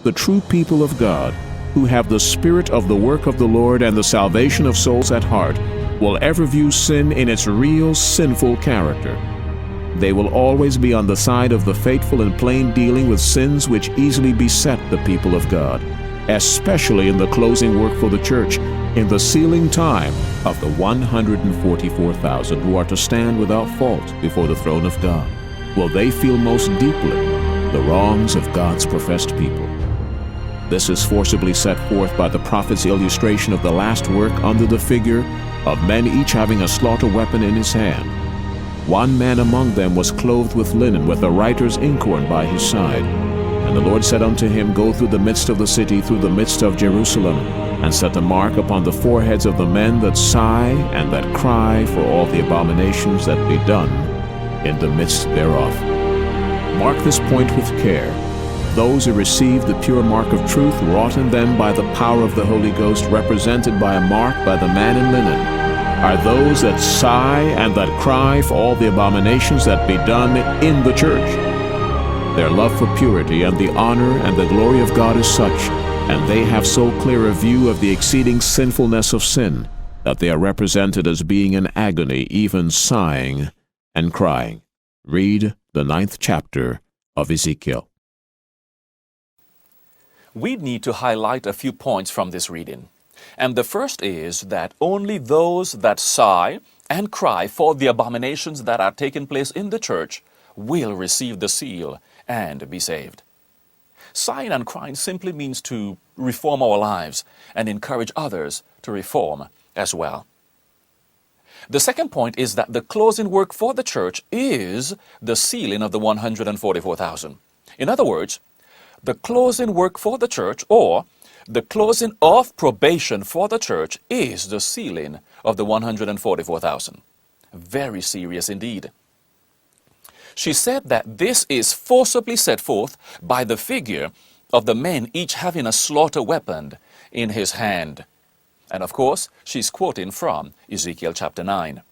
the true people of God, who have the spirit of the work of the Lord and the salvation of souls at heart, will ever view sin in its real sinful character. They will always be on the side of the faithful and plain dealing with sins which easily beset the people of God, especially in the closing work for the church, in the sealing time of the 144,000 who are to stand without fault before the throne of God. Will they feel most deeply the wrongs of God's professed people? This is forcibly set forth by the prophet's illustration of the last work under the figure of men each having a slaughter weapon in his hand. One man among them was clothed with linen, with a writer's inkhorn by his side. And the Lord said unto him, Go through the midst of the city, through the midst of Jerusalem, and set a mark upon the foreheads of the men that sigh and that cry for all the abominations that be done in the midst thereof. Mark this point with care. Those who receive the pure mark of truth wrought in them by the power of the Holy Ghost, represented by a mark by the man in linen, are those that sigh and that cry for all the abominations that be done in the church. Their love for purity and the honor and the glory of God is such, and they have so clear a view of the exceeding sinfulness of sin, that they are represented as being in agony, even sighing and crying. Read the 9th chapter of Ezekiel. We need to highlight a few points from this reading. And the first is that only those that sigh and cry for the abominations that are taking place in the church will receive the seal and be saved. Sighing and crying simply means to reform our lives and encourage others to reform as well. The second point is that the closing work for the church is the sealing of the 144,000. In other words, the closing work for the church, or the closing of probation for the church, is the sealing of the 144,000. Very serious indeed. She said that this is forcibly set forth by the figure of the men each having a slaughter weapon in his hand. And of course, she's quoting from Ezekiel chapter 9.